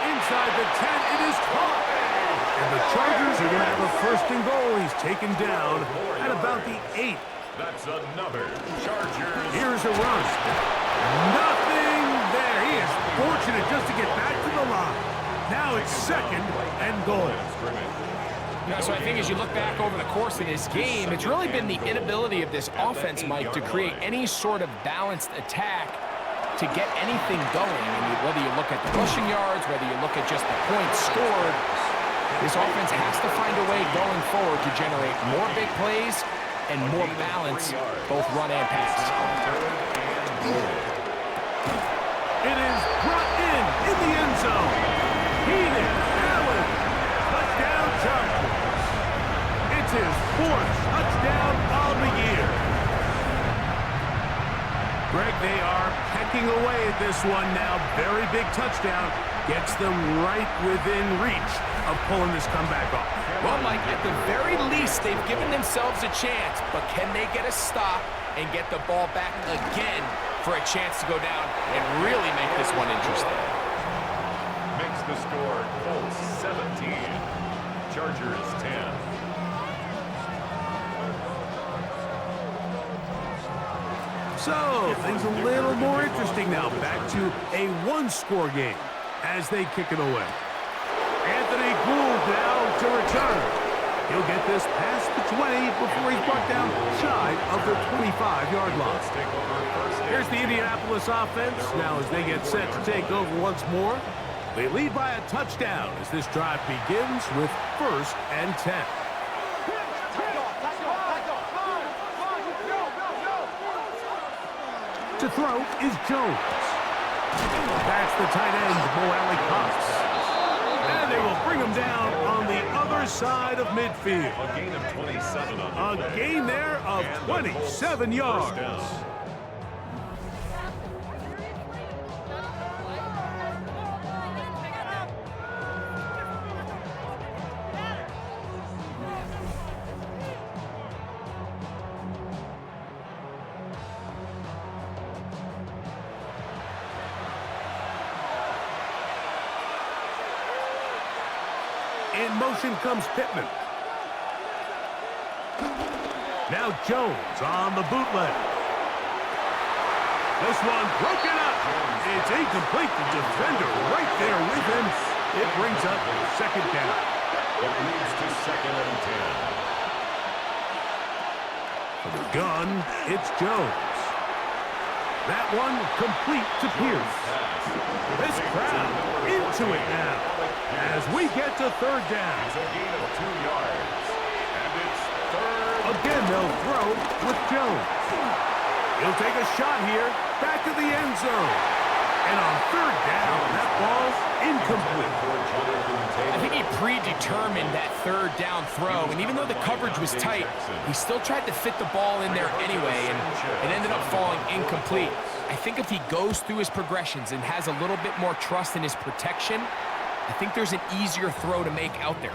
Speaker 1: Inside the 10, it is caught. And the Chargers are going to have a 1st and goal. He's taken down at about the 8.
Speaker 4: That's another Chargers.
Speaker 1: Here's a run. Nothing there. He is fortunate just to get back to the line. Now it's 2nd and goal.
Speaker 2: Yeah, so I think as you look back over the course of this game, it's really been the inability of this offense, Mike, to create any sort of balanced attack to get anything going. I mean, whether you look at the rushing yards, whether you look at just the points scored, this offense has to find a way going forward to generate more big plays and more balance, both run and pass.
Speaker 1: It is brought in the end zone. Keenan Allen. Touchdown Chargers. It's his 4th touchdown of the year. Greg, they are pecking away at this one now. Very big touchdown. Gets them right within reach of pulling this comeback off.
Speaker 2: Well, Mike, at the very least, they've given themselves a chance, but can they get a stop and get the ball back again for a chance to go down and really make this one interesting?
Speaker 4: Makes the score Colts 17, Chargers 10.
Speaker 1: So, things a little more interesting now. Back to a one-score game as they kick it away. Anthony Gould now to return. He'll get this past the 20 before he's brought down shy of the 25-yard line. Here's the Indianapolis offense now as they get set to take over once more. They lead by a touchdown as this drive begins with 1st and 10. To throw is Jones. That's the tight end, Mo Alley Cox. And they will bring him down on the other side of midfield.
Speaker 4: A gain of 27 on the
Speaker 1: A
Speaker 4: play.
Speaker 1: gain there of
Speaker 4: And the Colts
Speaker 1: 27 yards.
Speaker 4: first down.
Speaker 1: In motion comes Pittman. Now Jones on the bootleg. This one broken up. It's incomplete. The defender right there with him. It brings up 2nd down.
Speaker 4: It leads to 2nd and 10.
Speaker 1: For the gun, it's Jones. That one complete to Pierce. This crowd into it now as we get to 3rd down.
Speaker 4: It's a gain of 2 yards. And it's 3rd.
Speaker 1: Again, they'll throw with Jones. He'll take a shot here, back to the end zone. And on 3rd down, that ball's incomplete.
Speaker 2: I think he predetermined that 3rd down throw, and even though the coverage was tight, he still tried to fit the ball in there anyway, and it ended up falling incomplete. I think if he goes through his progressions and has a little bit more trust in his protection, I think there's an easier throw to make out there.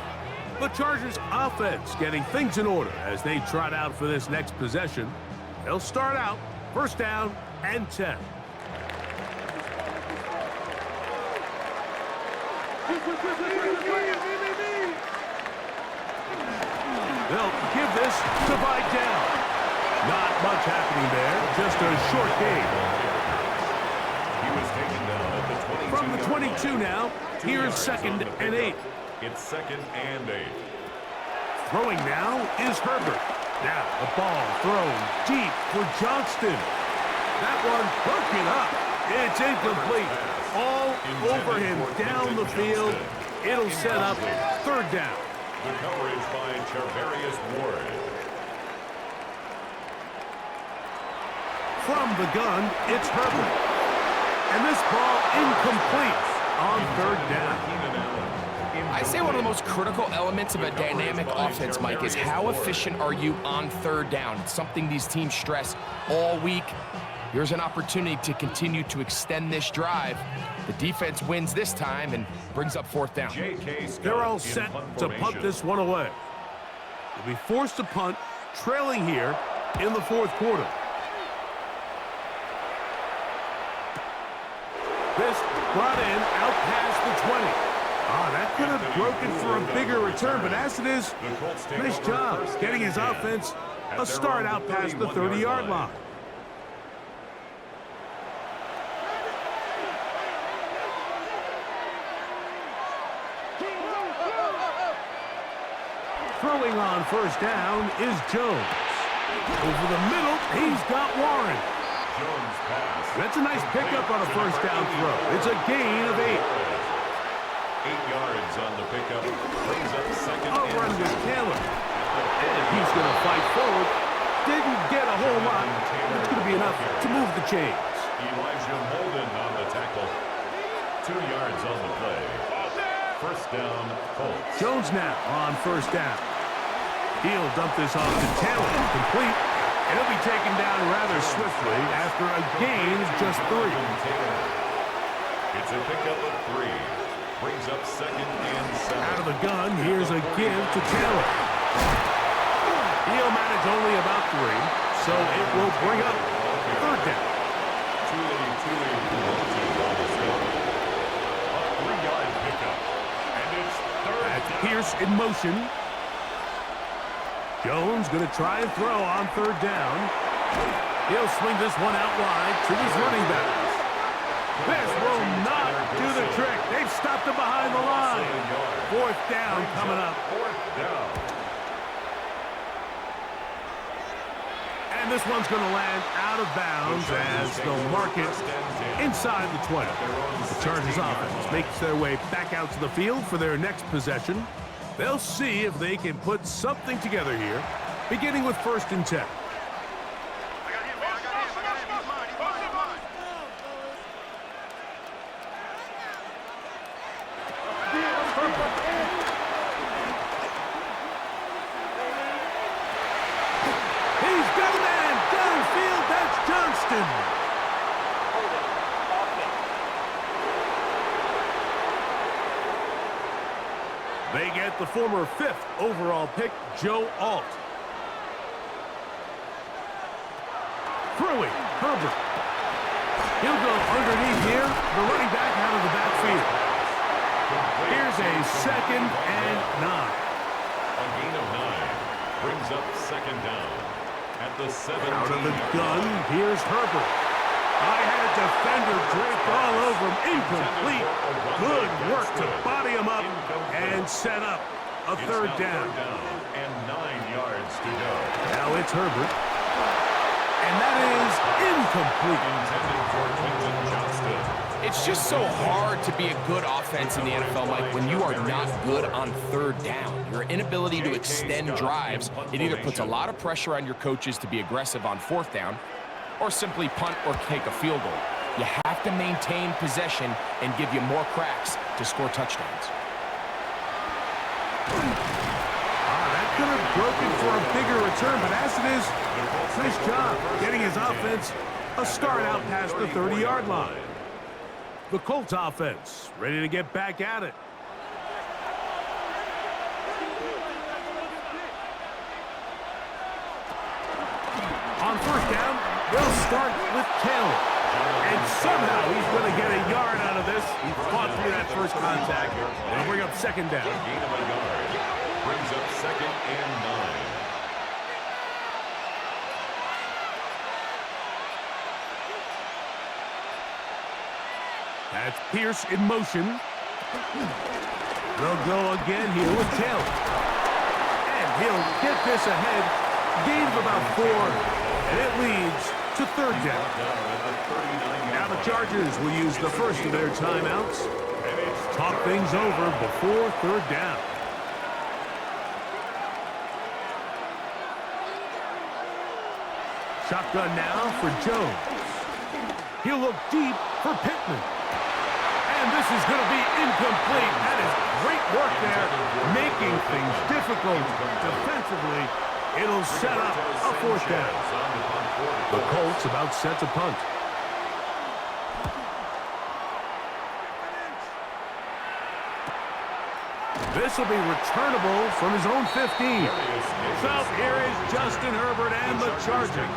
Speaker 1: The Chargers offense getting things in order as they trot out for this next possession. They'll start out 1st down and 10. They'll give this to Vidal. Not much happening there, just a short gain.
Speaker 4: He was taken down at the 22.
Speaker 1: From the 22 now, here's 2nd and 8.
Speaker 4: It's 2nd and 8.
Speaker 1: Throwing now is Herbert. Now the ball thrown deep for Johnston. That one broken up. It's incomplete. All over him down the field. It'll set up 3rd down.
Speaker 4: The coverage by Charvarius Ward.
Speaker 1: From the gun, it's Herbert. And this ball incomplete on 3rd down.
Speaker 2: I say one of the most critical elements of a dynamic offense, Mike, is how efficient are you on 3rd down? It's something these teams stress all week. Here's an opportunity to continue to extend this drive. The defense wins this time and brings up 4th down.
Speaker 1: They're all set to punt this one away. They'll be forced to punt, trailing here in the 4th quarter. This brought in out past the 20. That could have broken for a bigger return, but as it is, nice job getting his offense a start out past the 30-yard line. Throwing on 1st down is Jones. Over the middle, he's got Warren.
Speaker 4: Jones pass.
Speaker 1: That's a nice pickup on a 1st down throw. It's a gain of 8.
Speaker 4: 8 yards on the pickup. Brings up 2nd
Speaker 1: A
Speaker 4: and
Speaker 1: run to
Speaker 4: 2.
Speaker 1: Taylor. And he's going to fight forward. Didn't get a whole lot. That's going to be enough to move the chains.
Speaker 4: Elijah Molden on the tackle. 2 yards on the play. 1st down, Colts.
Speaker 1: Jones now on 1st down. He'll dump this off to Taylor. Complete. And he'll be taken down rather swiftly after a gain of just 3.
Speaker 4: It's a pickup of 3. Brings up 2nd and 7.
Speaker 1: Out of the gun, here's a give to Taylor. He'll manage only about 3, so it will bring up 3rd down.
Speaker 4: A 3-yard pickup. And it's 3rd
Speaker 1: That's
Speaker 4: down.
Speaker 1: Pierce in motion. Jones going to try and throw on 3rd down. He'll swing this one out wide to his running back. This will not do the trick. They've stopped him behind the line. Fourth down coming up.
Speaker 4: Fourth down.
Speaker 1: And this one's going to land out of bounds as they'll mark it inside the 20. The Chargers offense makes their way back out to the field for their next possession. They'll see if they can put something together here, beginning with 1st and 10. They get the former 5th overall pick, Joe Alt. Throwing, Herbert. He'll go underneath here, the running back out of the backfield. Here's a 2nd and 9.
Speaker 4: A gain of 9 brings up 2nd down at the 17.
Speaker 1: Out of the gun, here's Herbert. I had a defender draped all over him. Incomplete. Good work to body him up and set up a 3rd down.
Speaker 4: And 9 yards to go.
Speaker 1: Now it's Herbert. And that is incomplete.
Speaker 4: Intended for Quentin Johnston.
Speaker 2: It's just so hard to be a good offense in the NFL, Mike, when you are not good on 3rd down. Your inability to extend drives, it either puts a lot of pressure on your coaches to be aggressive on 4th down, or simply punt or take a field goal. You have to maintain possession and give you more cracks to score touchdowns.
Speaker 1: That could have broken for a bigger return, but as it is, nice job getting his offense a start out past the 30-yard line. The Colts offense ready to get back at it. On 1st down, they'll start with Taylor. And somehow he's going to get a yard out of this. He fought through that first contact. They'll bring up 2nd down.
Speaker 4: Gain of a yard brings up 2nd and 9.
Speaker 1: That's Pierce in motion. They'll go again here with Taylor. And he'll get this ahead. Gain of about 4. And it leads to 3rd down. Now the Chargers will use the first of their timeouts. Talk things over before 3rd down. Shotgun now for Jones. He'll look deep for Pittman. And this is going to be incomplete. That is great work there, making things difficult defensively. It'll set up a 4th down. The Colts about set to punt. This will be returnable from his own 15. So here is Justin Herbert and the Chargers,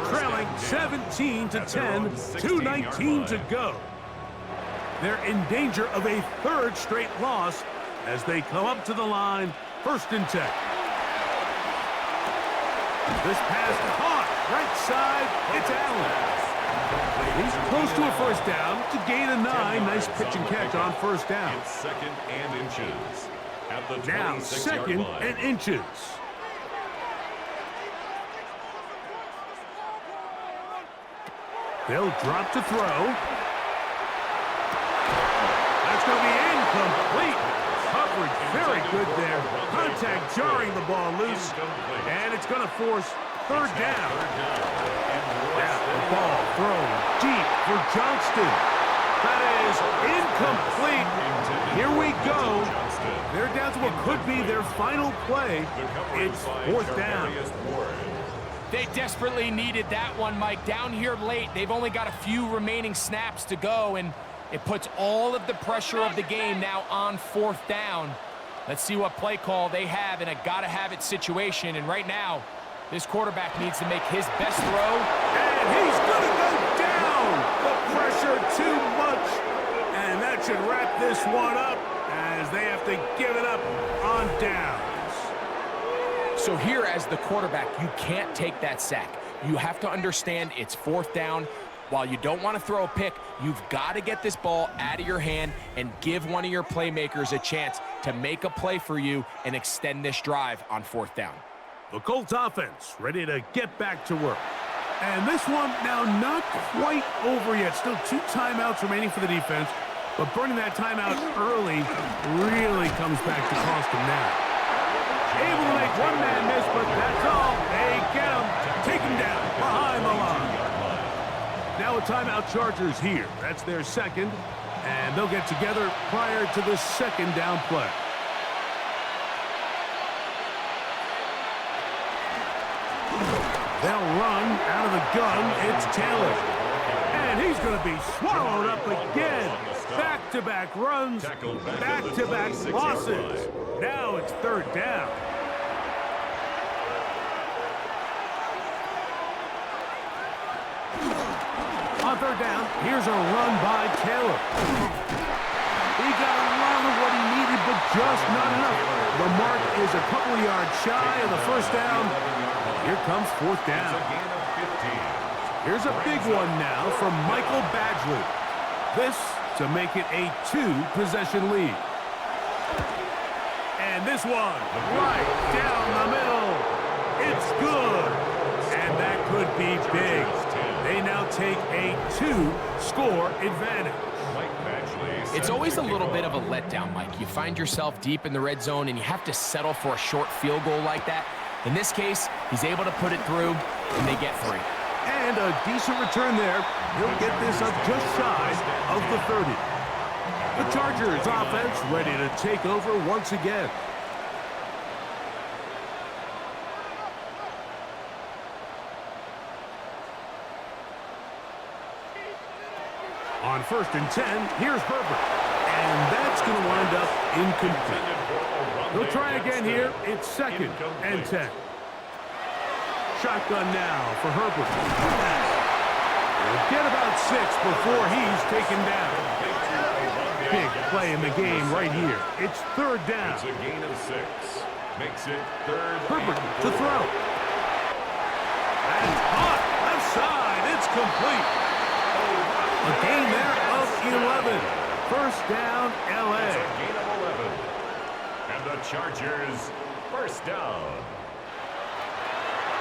Speaker 1: trailing 17-10, 2:19 to go. They're in danger of a 3rd straight loss as they come up to the line, 1st and 10. This pass caught, right side, it's Allen. He's close to a 1st down to gain a 9. Nice pitch and catch on 1st down.
Speaker 4: It's 2nd and inches at the 26-yard
Speaker 1: Now 2nd
Speaker 4: line.
Speaker 1: and inches. They'll drop to throw. That's going to be incomplete. Coverage very good there. Contact jarring the ball loose. And it's going to force 3rd down. Now the ball thrown deep for Johnston. That is incomplete. Here we go. They're down to what could be their final play. It's 4th down.
Speaker 2: They desperately needed that one, Mike. Down here late, they've only got a few remaining snaps to go, and it puts all of the pressure of the game now on 4th down. Let's see what play call they have in a gotta-have-it situation. And right now, this quarterback needs to make his best throw.
Speaker 1: And he's going to go down. The pressure too much. And that should wrap this one up as they have to give it up on downs.
Speaker 2: So here as the quarterback, you can't take that sack. You have to understand it's 4th down. While you don't want to throw a pick, you've got to get this ball out of your hand and give one of your playmakers a chance to make a play for you and extend this drive on 4th down.
Speaker 1: The Colts offense ready to get back to work. And this one now not quite over yet. Still 2 timeouts remaining for the defense. But burning that timeout early really comes back to cost them now. Able to make one man miss, but that's all. They get him. Take him down behind the line. Now a timeout Chargers here. That's their second. And they'll get together prior to the 2nd down play. They'll run out of the gun. It's Taylor. And he's going to be swallowed up again. Back-to-back runs, back-to-back losses. Now it's 3rd down. On 3rd down, here's a run by Taylor. He got a lot of what he needed, but just not enough. The mark is a couple yards shy of the 1st down. Here comes 4th down. Here's a big one now from Michael Badgley. This to make it a 2-possession lead. And this one right down the middle. It's good. And that could be big. They now take a 2-score advantage.
Speaker 2: It's always a little bit of a letdown, Mike. You find yourself deep in the red zone and you have to settle for a short field goal like that. In this case, he's able to put it through, and they get 3.
Speaker 1: And a decent return there. He'll get this up just shy of the 30. The Chargers offense ready to take over once again. On 1st and 10, here's Herbert. And that's going to wind up incomplete. They'll try again here. It's 2nd and 10. Shotgun now for Herbert. He'll get about 6 before he's taken down. Big play in the game right here. It's 3rd down.
Speaker 4: It's a gain of 6. Makes it 3rd.
Speaker 1: Herbert to throw. And hot left side. It's complete. A gain there of 11. 1st down, L.A.
Speaker 4: It's a gain of 11. And the Chargers 1st down.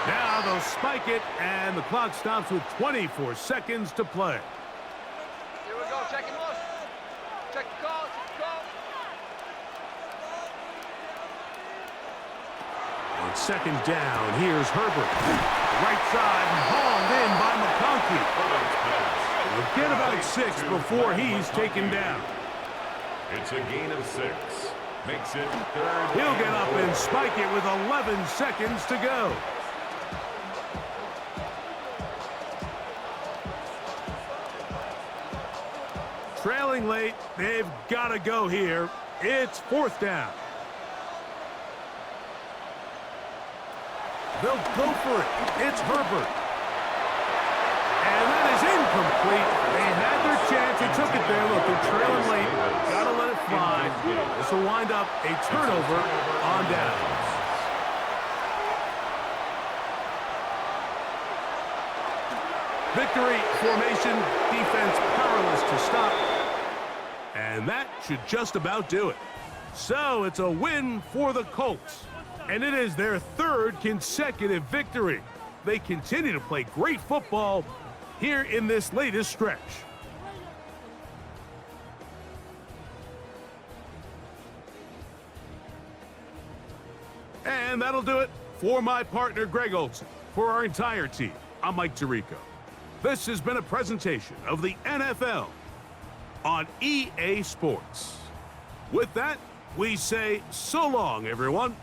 Speaker 1: Now they'll spike it, and the clock stops with 24 seconds to play.
Speaker 5: Here we go. Check him out. Check the call. Check the call.
Speaker 1: On 2nd down, here's Herbert. Right side and hauled in by McConkey. He'll get about 6 before he's taken down.
Speaker 4: It's a gain of 6. Makes it 3rd.
Speaker 1: He'll get up and spike it with 11 seconds to go. Trailing late, they've got to go here. It's 4th down. They'll go for it. It's Herbert. And that is incomplete. They had their chance. They took it there. Look, they're trailing late. Got to let it fly. This will wind up a turnover on downs. Victory formation, defense powerless to stop. And that should just about do it. So it's a win for the Colts. And it is their 3rd consecutive victory. They continue to play great football here in this latest stretch. And that'll do it for my partner, Greg Olson. For our entire team, I'm Mike Tirico. This has been a presentation of the NFL on EA Sports. With that, we say so long, everyone.